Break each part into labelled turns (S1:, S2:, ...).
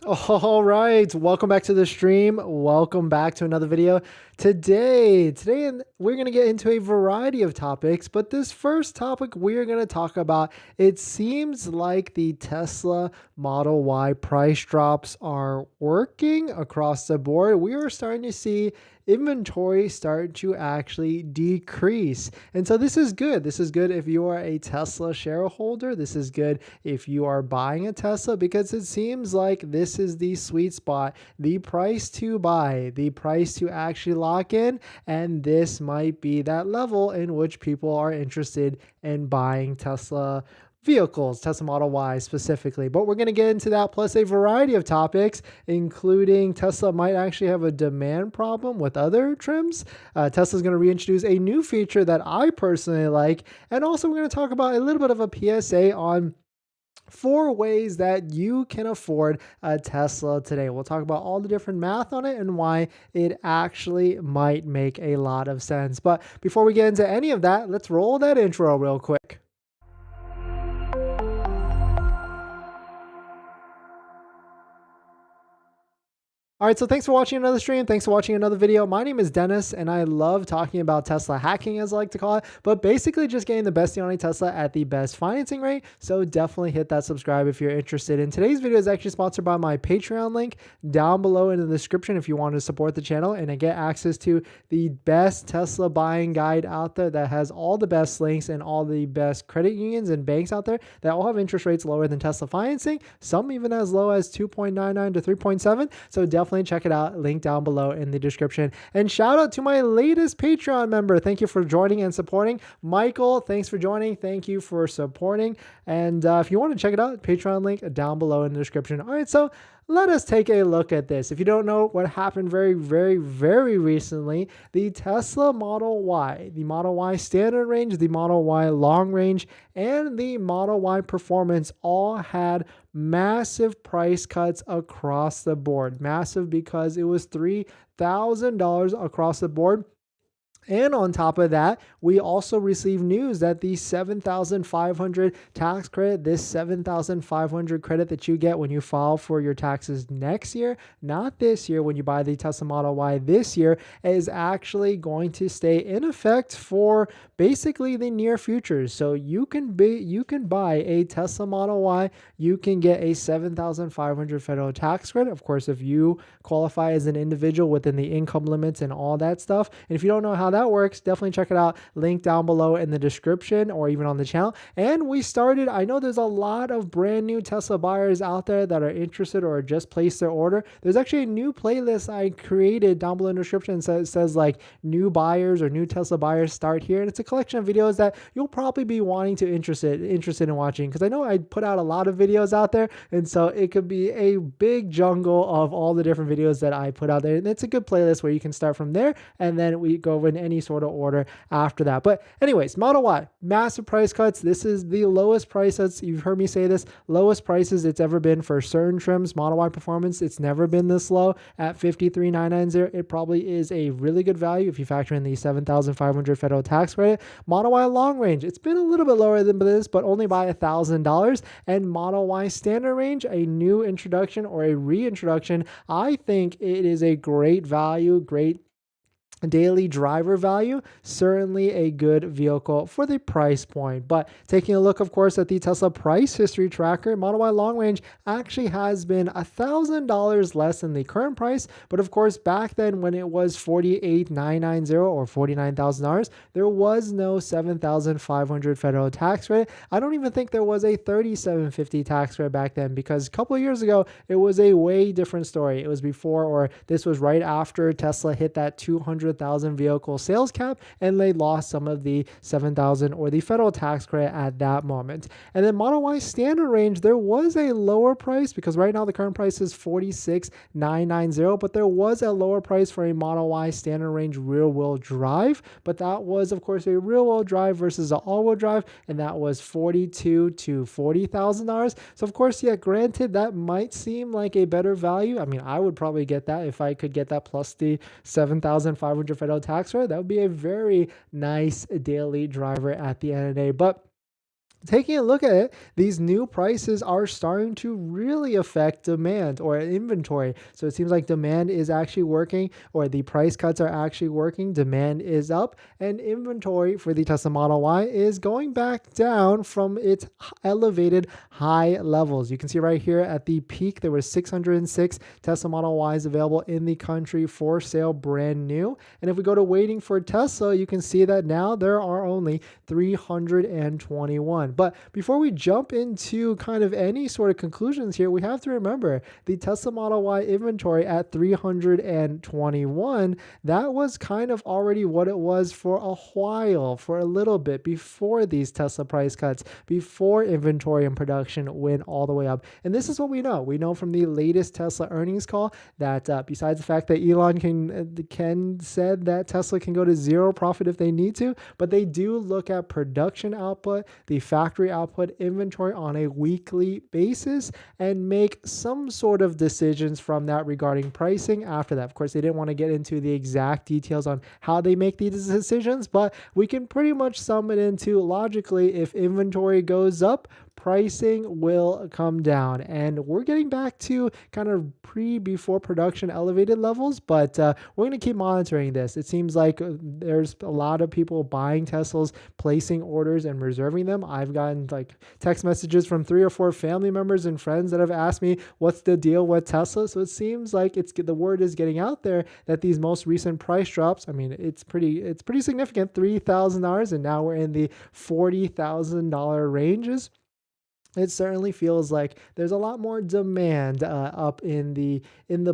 S1: All right, welcome back to the stream. Welcome back to another video. Today we're going to get into a variety of topics, but this first topic we're going to talk about, it seems like the Tesla Model Y price drops are working across the board. We are starting to see inventory start to actually decrease. And so this is good. This is good if you are a Tesla shareholder. This is good if you are buying a Tesla, because it seems like this is the sweet spot, the price to buy, the price to actually lock in. And this might be that level in which people are interested in buying Tesla vehicles, Tesla Model Y specifically. But we're going to get into that, plus a variety of topics, including Tesla might actually have a demand problem with other trims. Tesla's going to reintroduce a new feature that I personally like. And also we're going to talk about a little bit of a PSA on 4 ways that you can afford a Tesla today. We'll talk about all the different math on it and why it actually might make a lot of sense. But before we get into any of that, let's roll that intro real quick. All right, so thanks for watching another stream. Thanks for watching another video. My name is Dennis, and I love talking about Tesla hacking, as I like to call it, but basically just getting the best deal on a Tesla at the best financing rate. So definitely hit that subscribe if you're interested. And today's video is actually sponsored by my Patreon link down below in the description if you want to support the channel and I get access to the best Tesla buying guide out there that has all the best links and all the best credit unions and banks out there that all have interest rates lower than Tesla financing, some even as low as 2.99 to 3.7. So definitely check it out. Link down below in the description. And shout out to my latest Patreon member. Thank you for joining and supporting. Michael, thanks for joining. Thank you for supporting. And if you want to check it out, Patreon link down below in the description. All right, so let us take a look at this. If you don't know what happened very recently, the Tesla Model Y, the Model Y standard range, the Model Y long range, and the Model Y performance all had massive price cuts across the board. Massive because it was $3,000 across the board. And on top of that, we also received news that the $7,500 tax credit, this $7,500 credit that you get when you file for your taxes next year, not this year, when you buy the Tesla Model Y this year, is actually going to stay in effect for basically the near future. So you can buy a Tesla Model Y, you can get a $7,500 federal tax credit. Of course, if you qualify as an individual within the income limits and all that stuff. And if you don't know how that works, definitely check it out. Link down below in the description or even on the channel. And we started, I know there's a lot of brand new Tesla buyers out there that are interested or just placed their order. There's actually a new playlist I created down below in the description that says like new buyers or new Tesla buyers start here. And it's a collection of videos that you'll probably be wanting to interested in watching, because I know I put out a lot of videos out there, and so it could be a big jungle of all the different videos that I put out there. And it's a good playlist where you can start from there, and then we go in any sort of order after that. But anyways, Model Y, massive price cuts. This is the lowest price that's, you've heard me say this, lowest prices it's ever been for certain trims. Model Y performance, it's never been this low at $53,990. It probably is a really good value if you factor in the $7,500 federal tax credit. Model Y long range, it's been a little bit lower than this, but only by $1,000. And Model Y standard range, a new introduction or a reintroduction, I think it is a great value, great daily driver value, certainly a good vehicle for the price point. But taking a look, of course, at the Tesla price history tracker, Model Y long range actually has been $1,000 less than the current price. But of course, back then when it was $48,990 or $49,000, there was no $7,500 federal tax credit. I don't even think there was a $3,750 tax credit back then, because a couple of years ago, it was a way different story. It was before, or this was right after Tesla hit that 200,000 vehicle sales cap, and they lost some of the 7,000 or the federal tax credit at that moment. And then Model Y standard range, there was a lower price, because right now the current price is $46,990, but there was a lower price for a Model Y standard range rear wheel drive. But that was, of course, a rear wheel drive versus an all wheel drive, and that was $42,000 to $40,000. So of course, yeah, granted, that might seem like a better value. I mean, I would probably get that if I could get that plus the 7,500 federal tax credit. That would be a very nice daily driver at the end of the day. But taking a look at it, these new prices are starting to really affect demand or inventory. So it seems like demand is actually working, or the price cuts are actually working. Demand is up, and inventory for the Tesla Model Y is going back down from its elevated high levels. You can see right here at the peak, there was 606 Tesla Model Ys available in the country for sale, brand new. And if we go to waiting for Tesla, you can see that now there are only 321. But before we jump into kind of any sort of conclusions here, we have to remember the Tesla Model Y inventory at 321, that was kind of already what it was for a while, for a little bit before these Tesla price cuts, before inventory and production went all the way up. And this is what we know. We know from the latest Tesla earnings call that besides the fact that Elon can said that Tesla can go to zero profit if they need to, but they do look at production output, the factory output, inventory on a weekly basis, and make some sort of decisions from that regarding pricing after that. Of course, they didn't want to get into the exact details on how they make these decisions, but we can pretty much sum it into logically, if inventory goes up, pricing will come down. And we're getting back to kind of before production elevated levels, but we're going to keep monitoring this. It seems like there's a lot of people buying Teslas, placing orders and reserving them. I've gotten like text messages from 3 or 4 family members and friends that have asked me what's the deal with Tesla. So it seems like the word is getting out there that these most recent price drops, I mean, it's pretty significant, $3,000, and now we're in the $40,000 ranges. It certainly feels like there's a lot more demand up in the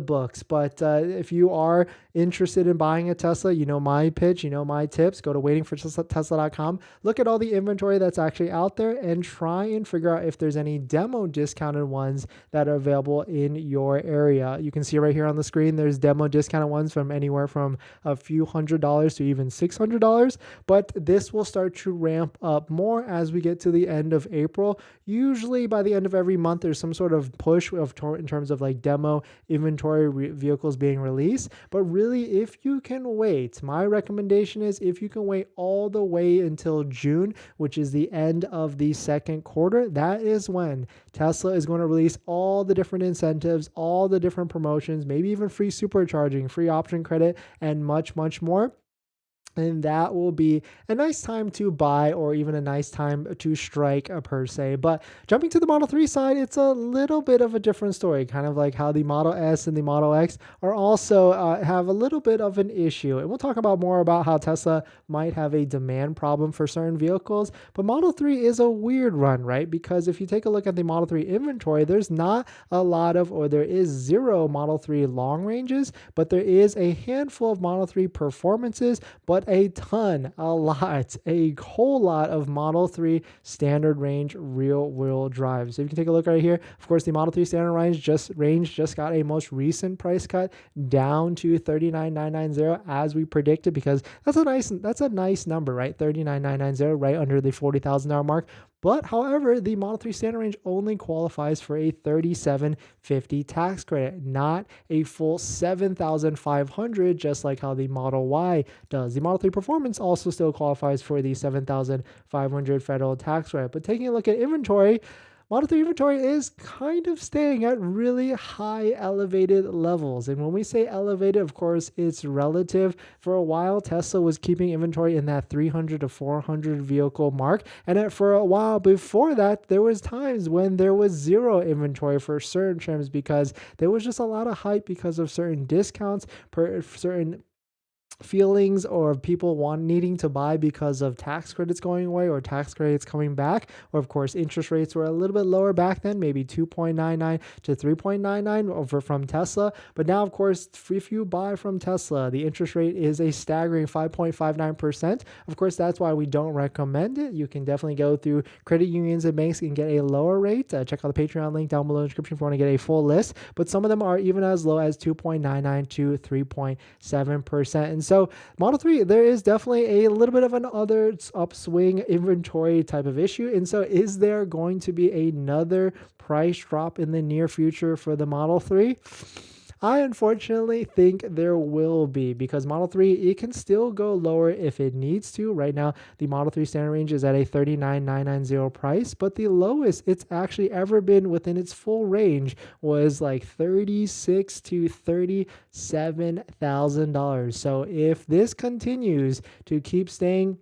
S1: books. But if you are interested in buying a Tesla, you know my pitch, you know my tips. Go to waitingfortesla.com. Look at all the inventory that's actually out there and try and figure out if there's any demo discounted ones that are available in your area. You can see right here on the screen, there's demo discounted ones from anywhere from a few $100s to even $600. But this will start to ramp up more as we get to the end of April. Usually by the end of every month, there's some sort of push in terms of like demo inventory vehicles being released. But really, if you can wait, my recommendation is if you can wait all the way until June, which is the end of the second quarter, that is when Tesla is going to release all the different incentives, all the different promotions, maybe even free supercharging, free option credit, and much, much more. And that will be a nice time to buy, or even a nice time to strike per se. But jumping to the Model 3 side, it's a little bit of a different story, kind of like how the Model S and the Model X are also have a little bit of an issue. And we'll talk about more about how Tesla might have a demand problem for certain vehicles. But Model 3 is a weird one, right? Because if you take a look at the Model 3 inventory, there's not a lot of, or there is 0 Model 3 long ranges, but there is a handful of Model 3 performances, but a whole lot of Model 3 standard range rear-wheel drive. So if you can take a look right here, of course, the Model 3 standard range just got a most recent price cut down to $39,990 as we predicted, because that's a nice number, right? $39,990, right under the $40,000 mark. But however, the Model 3 standard range only qualifies for a $3,750 tax credit, not a full $7,500, just like how the Model Y does. The Model 3 Performance also still qualifies for the $7,500 federal tax credit. But taking a look at inventory, Model 3 inventory is kind of staying at really high elevated levels. And when we say elevated, of course, it's relative. For a while, Tesla was keeping inventory in that 300 to 400 vehicle mark. And for a while before that, there was times when there was 0 inventory for certain trims, because there was just a lot of hype because of certain discounts, certain feelings, or people needing to buy because of tax credits going away or tax credits coming back, or of course interest rates were a little bit lower back then, maybe 2.99 to 3.99 over from Tesla. But now, of course, if you buy from Tesla, the interest rate is a staggering 5.59%. Of course, that's why we don't recommend it. You can definitely go through credit unions and banks and get a lower rate. Check out the Patreon link down below in the description if you want to get a full list. But some of them are even as low as 2.99 to 3.7%. And so Model 3, there is definitely a little bit of another upswing inventory type of issue. And so is there going to be another price drop in the near future for the Model 3? I unfortunately think there will be, because Model 3, it can still go lower if it needs to. Right now, the Model 3 standard range is at a $39,990 price, but the lowest it's actually ever been within its full range was like $36,000 to $37,000. So if this continues to keep staying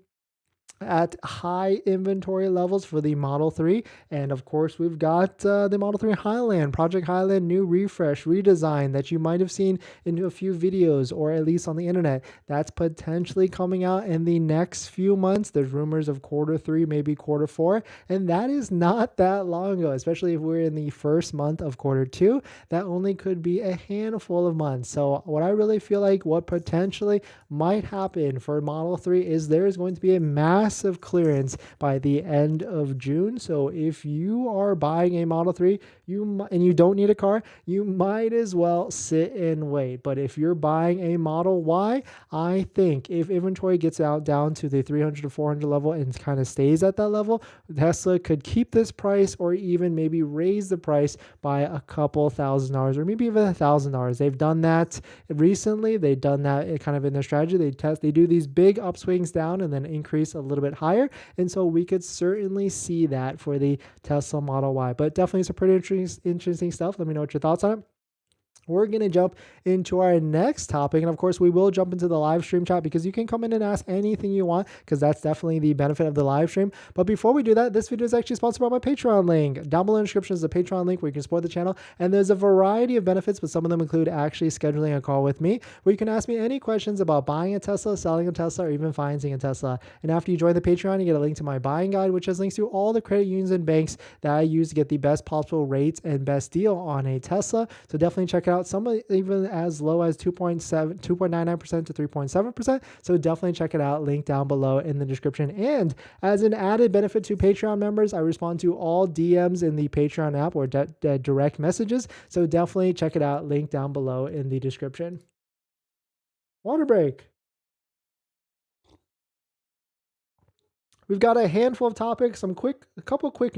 S1: at high inventory levels for the Model 3. And of course, we've got the Model 3 Highland, Project Highland, new refresh, redesign that you might have seen in a few videos or at least on the internet. That's potentially coming out in the next few months. There's rumors of quarter 3, maybe quarter 4. And that is not that long ago, especially if we're in the first month of quarter 2. That only could be a handful of months. So what I really feel like what potentially might happen for Model 3 is there is going to be a massive clearance by the end of June. So if you are buying a Model 3 and you don't need a car, you might as well sit and wait. But if you're buying a Model Y, I think if inventory gets out down to the 300 to 400 level and kind of stays at that level, Tesla could keep this price or even maybe raise the price by a couple $1,000 or maybe even $1,000. They've done that recently. They've done that kind of in their strategy. They do these big upswings down and then increase a little bit higher. And so we could certainly see that for the Tesla Model Y. But definitely some pretty interesting stuff. Let me know what your thoughts on it. We're going to jump into our next topic. And of course, we will jump into the live stream chat because you can come in and ask anything you want, because that's definitely the benefit of the live stream. But before we do that, this video is actually sponsored by my Patreon link. Down below in the description is the Patreon link where you can support the channel. And there's a variety of benefits, but some of them include actually scheduling a call with me where you can ask me any questions about buying a Tesla, selling a Tesla, or even financing a Tesla. And after you join the Patreon, you get a link to my buying guide, which has links to all the credit unions and banks that I use to get the best possible rates and best deal on a Tesla. So definitely check it out. Some even as low as 2.99% to 3.7%. So definitely check it out. Link down below in the description. And as an added benefit to Patreon members, I respond to all DMs in the Patreon app or direct messages. So definitely check it out. Link down below in the description. Water break. We've got a handful of topics, a couple quick